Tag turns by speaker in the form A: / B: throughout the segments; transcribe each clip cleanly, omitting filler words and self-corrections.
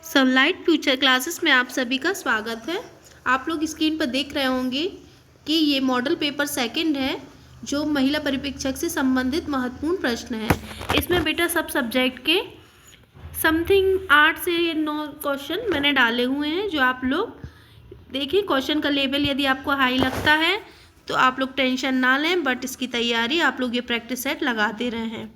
A: Sunlight future classes में आप सभी का स्वागत है। आप लोग स्क्रीन पर देख रहे होंगे कि ये मॉडल पेपर सेकंड है जो महिला परिप्रेक्षक से संबंधित महत्वपूर्ण प्रश्न है। इसमें बेटा सब सब्जेक्ट के समथिंग 8 से 9 क्वेश्चन मैंने डाले हुए हैं जो आप लोग देखिए। क्वेश्चन का लेवल यदि आपको हाई लगता है तो आप लोग टेंशन ना लें, बट इसकी तैयारी आप लोग ये प्रैक्टिस सेट लगाते रहे हैं,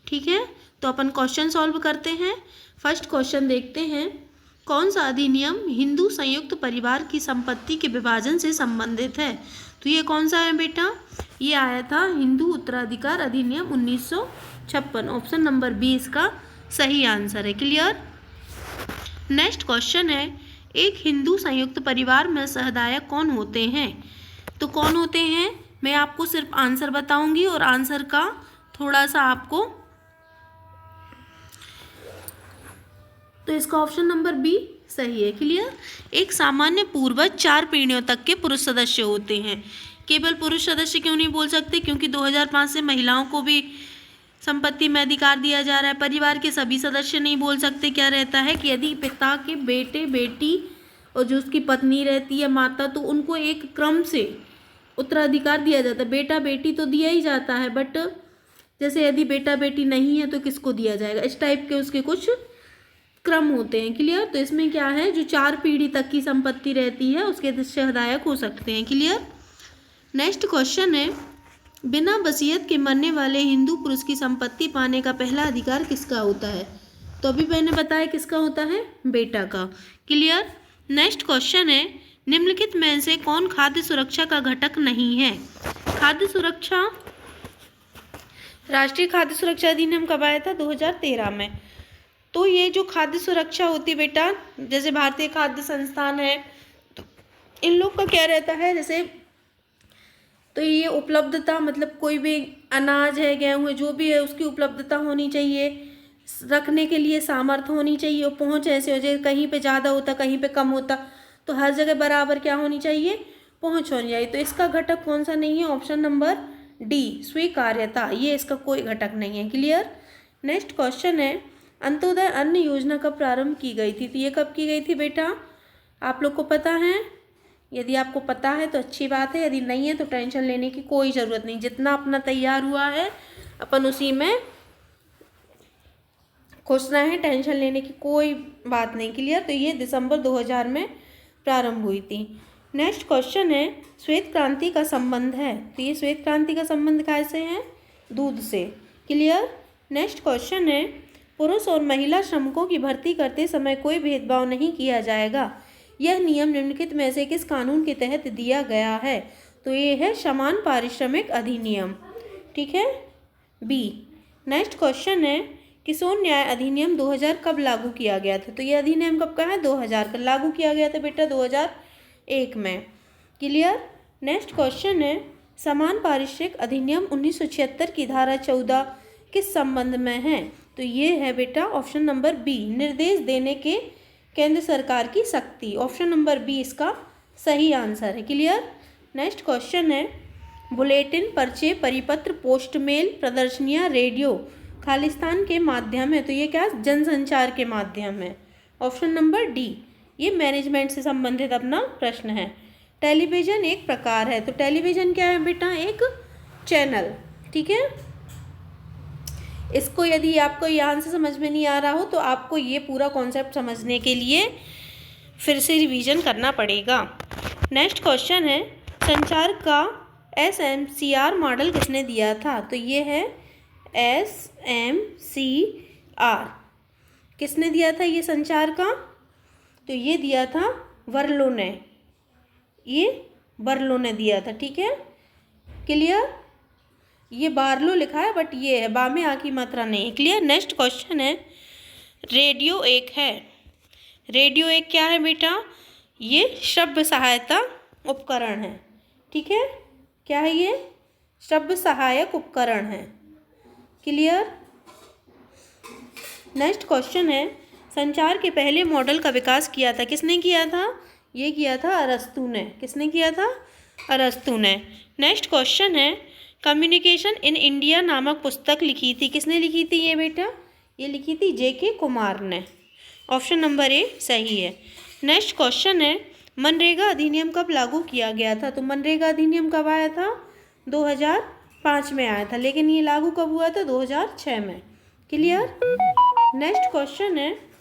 A: ठीक है। तो अपन क्वेश्चन सॉल्व करते हैं। फर्स्ट क्वेश्चन देखते हैं, कौन सा अधिनियम हिंदू संयुक्त परिवार की संपत्ति के विभाजन से संबंधित है। तो ये कौन सा है बेटा, ये आया था हिंदू उत्तराधिकार अधिनियम 1956। ऑप्शन नंबर बी इसका सही आंसर है। क्लियर। नेक्स्ट क्वेश्चन है, एक हिंदू संयुक्त परिवार में सहदायक कौन होते हैं। तो कौन होते हैं, मैं आपको सिर्फ आंसर बताऊंगी और आंसर का थोड़ा सा आपको, तो इसका ऑप्शन नंबर बी सही है। क्लियर। एक सामान्य पूर्वज 4 पीढ़ियों तक के पुरुष सदस्य होते हैं। केवल पुरुष सदस्य क्यों नहीं बोल सकते, क्योंकि 2005 से महिलाओं को भी संपत्ति में अधिकार दिया जा रहा है। परिवार के सभी सदस्य नहीं बोल सकते। क्या रहता है कि यदि पिता के बेटे बेटी और जो उसकी पत्नी रहती है माता, तो उनको एक क्रम से उत्तराधिकार दिया जाता है। बेटा बेटी तो दिया ही जाता है, बट जैसे यदि बेटा बेटी नहीं है तो किसको दिया जाएगा, इस टाइप के उसके कुछ क्रम होते हैं। क्लियर। तो इसमें क्या है, जो 4 पीढ़ी तक की संपत्ति रहती है उसके सहदायक हो सकते हैं। क्लियर। नेक्स्ट क्वेश्चन है, बिना वसीयत के मरने वाले हिंदू पुरुष की संपत्ति पाने का पहला अधिकार किसका होता है। तो अभी मैंने बताया किसका होता है, बेटा का। क्लियर। नेक्स्ट क्वेश्चन है, निम्नलिखित में से कौन खाद्य सुरक्षा का घटक नहीं है। खाद्य सुरक्षा, राष्ट्रीय खाद्य सुरक्षा अधिनियम कब आया था, 2013 में। तो ये जो खाद्य सुरक्षा होती बेटा, जैसे भारतीय खाद्य संस्थान है, तो इन लोग का क्या रहता है, जैसे तो ये उपलब्धता, मतलब कोई भी अनाज है, गेहूँ है, जो भी है उसकी उपलब्धता होनी चाहिए, रखने के लिए सामर्थ्य होनी चाहिए, और पहुँच ऐसे हो जाए, कहीं पे ज़्यादा होता कहीं पे कम होता, तो हर जगह बराबर क्या होनी चाहिए, पहुँच होनी चाहिए। तो इसका घटक कौन सा नहीं है, ऑप्शन नंबर डी स्वीकार्यता, ये इसका कोई घटक नहीं है। क्लियर। नेक्स्ट क्वेश्चन है, अंत्योदय अन्न योजना कब प्रारंभ की गई थी। तो ये कब की गई थी बेटा, आप लोग को पता है। यदि आपको पता है तो अच्छी बात है, यदि नहीं है तो टेंशन लेने की कोई ज़रूरत नहीं। जितना अपना तैयार हुआ है अपन उसी में खुश रहें, टेंशन लेने की कोई बात नहीं। क्लियर। तो ये दिसंबर 2000 में प्रारंभ हुई थी। नेक्स्ट क्वेश्चन है, श्वेत क्रांति का संबंध है। तो ये श्वेत क्रांति का संबंध कैसे है, दूध से। क्लियर। नेक्स्ट क्वेश्चन है, पुरुष और महिला श्रमिकों की भर्ती करते समय कोई भेदभाव नहीं किया जाएगा। यह नियम निम्नलिखित में से किस कानून के तहत दिया गया है। तो ये है समान पारिश्रमिक अधिनियम, ठीक है, बी। नेक्स्ट क्वेश्चन है, किशोर न्याय अधिनियम 2000 कब लागू किया गया था। तो ये अधिनियम कब का है, 2000 का लागू किया गया था बेटा, 2001 में। क्लियर। नेक्स्ट क्वेश्चन है, समान पारिश्रमिक अधिनियम 1976 की धारा 14 किस संबंध में है। तो ये है बेटा ऑप्शन नंबर बी, निर्देश देने के केंद्र सरकार की शक्ति। ऑप्शन नंबर बी इसका सही आंसर है। क्लियर। नेक्स्ट क्वेश्चन है, बुलेटिन, पर्चे, परिपत्र, पोस्टमेल, प्रदर्शनियाँ, रेडियो खालिस्तान के माध्यम है। तो ये क्या, जनसंचार के माध्यम है। ऑप्शन नंबर डी, ये मैनेजमेंट से संबंधित अपना प्रश्न है। टेलीविज़न एक प्रकार है। तो टेलीविज़न क्या है बेटा, एक चैनल, ठीक है। इसको यदि आपको ये आंसर समझ में नहीं आ रहा हो तो आपको ये पूरा कॉन्सेप्ट समझने के लिए फिर से रिवीजन करना पड़ेगा। नेक्स्ट क्वेश्चन है, संचार का SMCR मॉडल किसने दिया था। तो ये है SMCR, किसने दिया था ये संचार का, तो ये दिया था वर्लो ने, ये वर्लो ने दिया था, ठीक है। क्लियर। ये बार्लो लिखा है बट ये है, बा में आ की मात्रा नहीं है। क्लियर। नेक्स्ट क्वेश्चन है, रेडियो एक है। रेडियो एक क्या है बेटा, ये शब्द सहायता उपकरण है, ठीक है। क्या है ये, शब्द सहायक उपकरण है। क्लियर। नेक्स्ट क्वेश्चन है, संचार के पहले मॉडल का विकास किया था, किसने किया था, ये किया था अरस्तु ने। किसने किया था, अरस्तु ने। नेक्स्ट क्वेश्चन है, कम्युनिकेशन इन इंडिया नामक पुस्तक लिखी थी, किसने लिखी थी ये बेटा, ये लिखी थी JK कुमार ने। ऑप्शन नंबर ए सही है। नेक्स्ट क्वेश्चन है, मनरेगा अधिनियम कब लागू किया गया था? तो मनरेगा अधिनियम कब आया था? 2005 में आया था, लेकिन ये लागू कब हुआ था? 2006 में। क्लियर। नेक्स्ट क्वेश्चन है,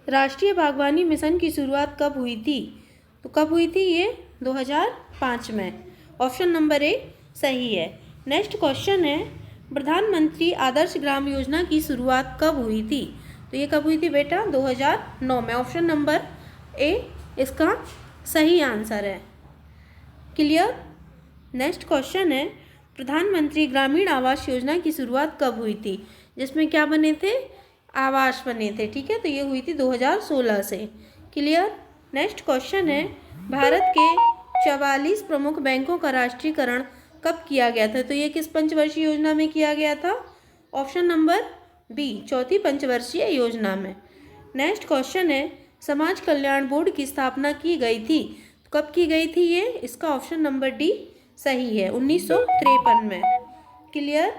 A: राष्ट्रीय बागवानी मिशन की शुरुआत कब हुई थी? तो कब हुई थी ये? 2005 में। ऑप्शन नंबर ए सही है। नेक्स्ट क्वेश्चन है, प्रधानमंत्री आदर्श ग्राम योजना की शुरुआत कब हुई थी? तो ये कब हुई थी बेटा? 2009 में। ऑप्शन नंबर ए इसका सही आंसर है। क्लियर। नेक्स्ट क्वेश्चन है, प्रधानमंत्री ग्रामीण आवास योजना की शुरुआत कब हुई थी? जिसमें क्या बने थे? आवास बने थे। ठीक है, तो ये हुई थी 2016 से। क्लियर। नेक्स्ट क्वेश्चन है, भारत के 44 प्रमुख बैंकों का राष्ट्रीयकरण कब किया गया था? तो ये किस पंचवर्षीय योजना में किया गया था? ऑप्शन नंबर बी, चौथी पंचवर्षीय योजना में। नेक्स्ट क्वेश्चन है, समाज कल्याण बोर्ड की स्थापना की गई थी? तो कब की गई थी ये? इसका ऑप्शन नंबर डी सही है, 1953 में। क्लियर।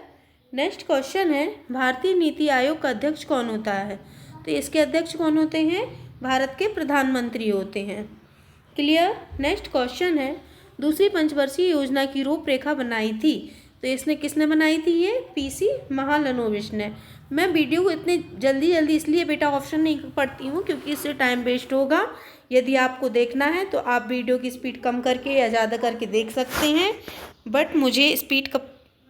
A: नेक्स्ट क्वेश्चन है, भारतीय नीति आयोग का अध्यक्ष कौन होता है? तो इसके अध्यक्ष कौन होते हैं? भारत के प्रधानमंत्री होते हैं। क्लियर। नेक्स्ट क्वेश्चन है, दूसरी पंचवर्षीय योजना की रूपरेखा बनाई थी? तो इसने किसने बनाई थी? ये पीसी महालनोबिस ने। मैं वीडियो को इतने जल्दी इसलिए बेटा ऑप्शन नहीं पढ़ती हूँ क्योंकि इससे टाइम वेस्ट होगा। यदि आपको देखना है तो आप वीडियो की स्पीड कम करके या ज़्यादा करके देख सकते हैं, बट मुझे स्पीड का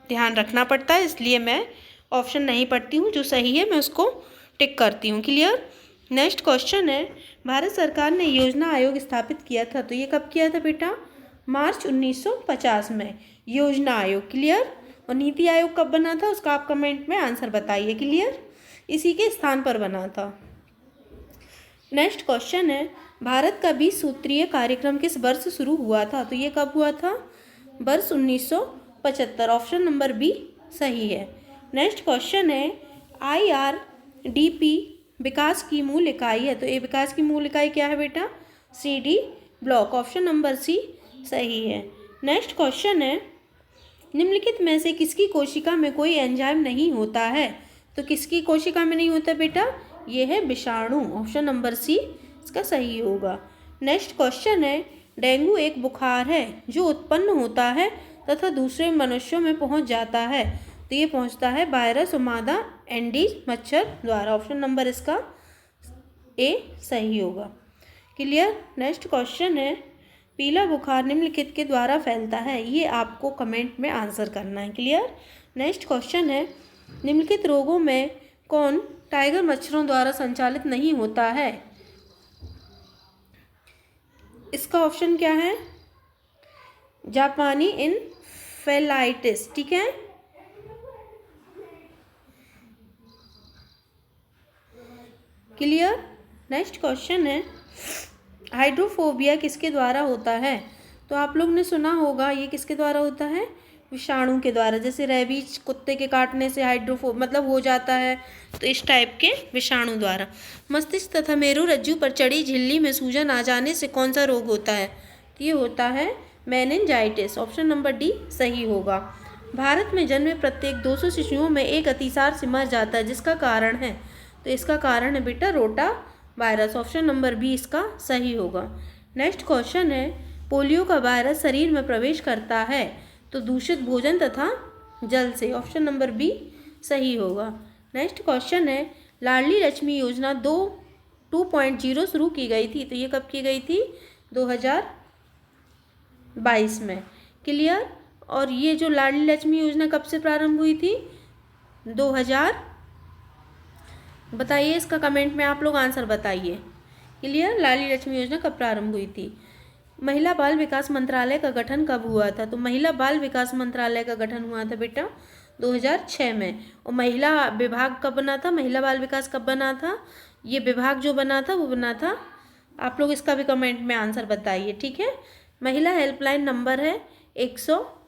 A: ध्यान रखना पड़ता है, इसलिए मैं ऑप्शन नहीं पढ़ती हूँ। जो सही है मैं उसको टिक करती हूँ। क्लियर। नेक्स्ट क्वेश्चन है, भारत सरकार ने योजना आयोग स्थापित किया था? तो ये कब किया था बेटा? मार्च 1950 में योजना आयोग। क्लियर। और नीति आयोग कब बना था उसका आप कमेंट में आंसर बताइए। क्लियर। इसी के स्थान पर बना था। नेक्स्ट क्वेश्चन है, भारत का 20 सूत्रीय कार्यक्रम किस वर्ष शुरू हुआ था? तो ये कब हुआ था? वर्ष 1975। ऑप्शन नंबर बी सही है। नेक्स्ट क्वेश्चन है, IRDP विकास की मूल इकाई है? तो ये विकास की मूल इकाई क्या है बेटा? CD block. Option number C सही है। नेक्स्ट क्वेश्चन है, निम्नलिखित में से किसकी कोशिका में कोई एंजाइम नहीं होता है? तो किसकी कोशिका में नहीं होता बेटा? ये है विषाणु। ऑप्शन नंबर सी इसका सही होगा। नेक्स्ट क्वेश्चन है, डेंगू एक बुखार है जो उत्पन्न होता है तथा दूसरे मनुष्यों में पहुंच जाता है। तो ये पहुंचता है वायरस और मादा एंडीज मच्छर द्वारा। ऑप्शन नंबर इसका ए सही होगा। क्लियर। नेक्स्ट क्वेश्चन है, पीला बुखार निम्नलिखित के द्वारा फैलता है? ये आपको कमेंट में आंसर करना है। क्लियर। नेक्स्ट क्वेश्चन है, निम्नलिखित रोगों में कौन टाइगर मच्छरों द्वारा संचालित नहीं होता है? इसका ऑप्शन क्या है? जापानी इनफेलाइटिस। ठीक है। क्लियर। नेक्स्ट क्वेश्चन है, हाइड्रोफोबिया किसके द्वारा होता है? तो आप लोग ने सुना होगा ये किसके द्वारा होता है? विषाणु के द्वारा। जैसे रेबीज कुत्ते के काटने से मतलब हो जाता है, तो इस टाइप के विषाणु द्वारा। मस्तिष्क तथा मेरुरज्जु पर चढ़ी झिल्ली में सूजन आ जाने से कौन सा रोग होता है? तो ये होता है मेनिंजाइटिस। ऑप्शन नंबर डी सही होगा। भारत में जन्मे प्रत्येक 200 शिशुओं में एक अतिसार से मर जाता है, जिसका कारण है? तो इसका कारण है बेटा rota virus. Option number B इसका सही होगा। नेक्स्ट क्वेश्चन है, पोलियो का वायरस शरीर में प्रवेश करता है तो दूषित भोजन तथा जल से। ऑप्शन नंबर बी सही होगा। नेक्स्ट क्वेश्चन है, लाडली लक्ष्मी योजना 2.0 शुरू की गई थी? तो ये कब की गई थी? 2022 में। क्लियर। और ये जो लाडली लक्ष्मी योजना कब से प्रारंभ हुई थी? 2000 बताइए, इसका कमेंट में आप लोग आंसर बताइए। क्लियर। लाडली लक्ष्मी योजना कब प्रारंभ हुई थी? महिला बाल विकास मंत्रालय का गठन कब हुआ था? तो महिला बाल विकास मंत्रालय का गठन हुआ था बेटा 2006 में। और महिला विभाग कब बना था? महिला बाल विकास कब बना था? ये विभाग जो बना था वो बना था, आप लोग इसका भी कमेंट में आंसर बताइए। ठीक है। महिला हेल्पलाइन नंबर है 100।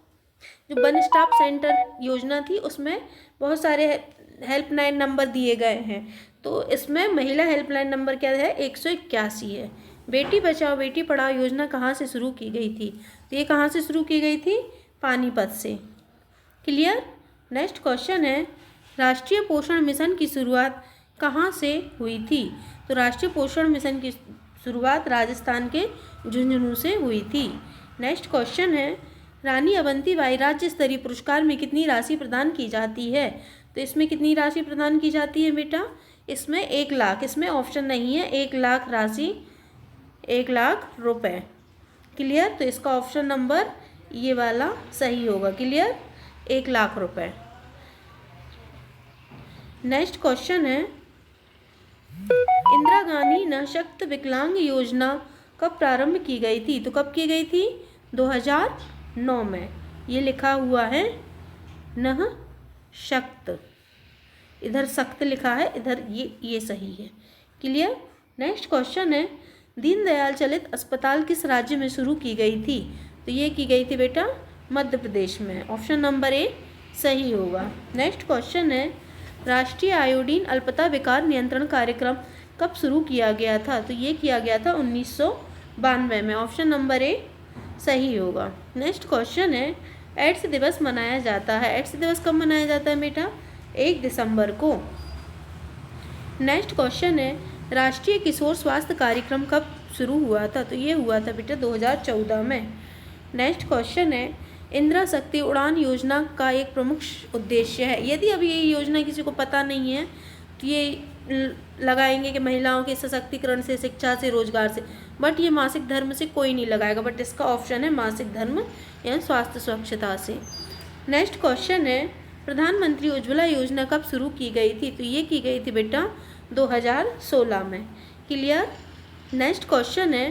A: जो वन स्टॉप सेंटर योजना थी उसमें बहुत सारे हेल्पलाइन नंबर दिए गए हैं, तो इसमें महिला हेल्पलाइन नंबर क्या है? 181 है। बेटी बचाओ बेटी पढ़ाओ योजना कहाँ से शुरू की गई थी? तो ये कहाँ से शुरू की गई थी? पानीपत से। क्लियर। नेक्स्ट क्वेश्चन है, राष्ट्रीय पोषण मिशन की शुरुआत कहाँ से हुई थी? तो राष्ट्रीय पोषण मिशन की शुरुआत राजस्थान के झुंझुनू से हुई थी। नेक्स्ट क्वेश्चन है, रानी अवंतीबाई राज्य स्तरीय पुरस्कार में कितनी राशि प्रदान की जाती है? तो इसमें कितनी राशि प्रदान की जाती है बेटा? इसमें 1 लाख, इसमें ऑप्शन नहीं है, 1 लाख राशि, 1 लाख रुपए। क्लियर? तो इसका ऑप्शन नंबर ये वाला सही होगा। क्लियर? 1 लाख रुपए। नेक्स्ट क्वेश्चन है, इंदिरा गांधी सशक्त विकलांग योजना कब प्रारंभ की गई थी? तो कब की गई थी? 2009 में। ये लिखा हुआ है नह शक्त, इधर सख्त लिखा है, इधर ये सही है। क्लियर? नेक्स्ट क्वेश्चन है, दीनदयाल चलित अस्पताल किस राज्य में शुरू की गई थी? तो ये की गई थी बेटा मध्य प्रदेश में। ऑप्शन नंबर ए सही होगा। नेक्स्ट क्वेश्चन है, राष्ट्रीय आयोडीन अल्पता विकार नियंत्रण कार्यक्रम कब शुरू किया गया था? तो ये किया गया था 1992 में। ऑप्शन नंबर ए सही होगा। नेक्स्ट क्वेश्चन है, एड्स दिवस मनाया जाता है, एड्स दिवस कब मनाया जाता है बेटा? 1 दिसंबर को। नेक्स्ट क्वेश्चन है, राष्ट्रीय किशोर स्वास्थ्य कार्यक्रम कब शुरू हुआ था? तो ये हुआ था बेटा 2014 में। नेक्स्ट क्वेश्चन है, इंदिरा शक्ति उड़ान योजना का एक प्रमुख उद्देश्य है। यदि अभी ये योजना किसी को पता नहीं है तो ये लगाएंगे कि महिलाओं के सशक्तिकरण से, शिक्षा से, रोजगार से, बट ये मासिक धर्म से कोई नहीं लगाएगा, बट इसका ऑप्शन है मासिक धर्म या स्वास्थ्य स्वच्छता से। नेक्स्ट क्वेश्चन है, प्रधानमंत्री उज्ज्वला योजना कब शुरू की गई थी? तो ये की गई थी बेटा 2016 में। क्लियर? नेक्स्ट क्वेश्चन है,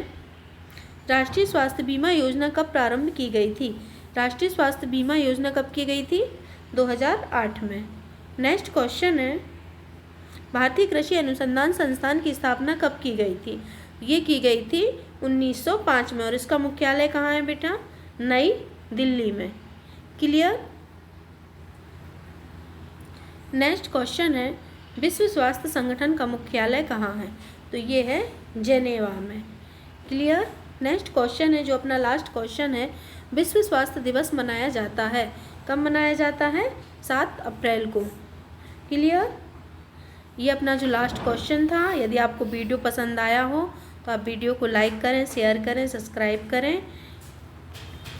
A: राष्ट्रीय स्वास्थ्य बीमा योजना कब प्रारंभ की गई थी? राष्ट्रीय स्वास्थ्य बीमा योजना कब की गई थी? 2008 में। नेक्स्ट क्वेश्चन है, भारतीय कृषि अनुसंधान संस्थान की स्थापना कब की गई थी? ये की गई थी 1905 में, और इसका मुख्यालय कहाँ है बेटा? नई दिल्ली में। क्लियर? नेक्स्ट क्वेश्चन है, विश्व स्वास्थ्य संगठन का मुख्यालय कहाँ है? तो ये है जेनेवा में। क्लियर? नेक्स्ट क्वेश्चन है जो अपना लास्ट क्वेश्चन है, विश्व स्वास्थ्य दिवस मनाया जाता है, कब मनाया जाता है? 7 अप्रैल को। क्लियर? ये अपना जो लास्ट क्वेश्चन था। यदि आपको वीडियो पसंद आया हो तो आप वीडियो को लाइक करें, शेयर करें, सब्सक्राइब करें।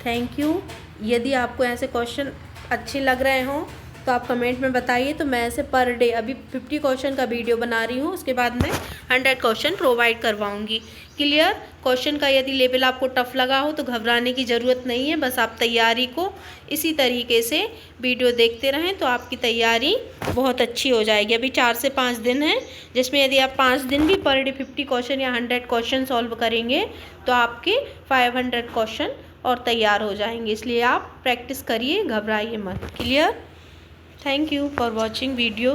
A: Thank you. यदि आपको ऐसे क्वेश्चन अच्छे लग रहे हों तो आप कमेंट में बताइए, तो मैं ऐसे पर डे अभी 50 क्वेश्चन का वीडियो बना रही हूँ, उसके बाद मैं 100 क्वेश्चन प्रोवाइड करवाऊँगी। क्लियर? क्वेश्चन का यदि लेवल आपको टफ लगा हो तो घबराने की ज़रूरत नहीं है, बस आप तैयारी को इसी तरीके से वीडियो देखते रहें तो आपकी तैयारी बहुत अच्छी हो जाएगी। अभी 4 से 5 दिन है, जिसमें यदि आप 5 दिन भी पर डे 50 क्वेश्चन या 100 क्वेश्चन सॉल्व करेंगे तो आपके 500 क्वेश्चन और तैयार हो जाएंगे। इसलिए आप प्रैक्टिस करिए, घबराइए मत। Clear? Thank you for watching video.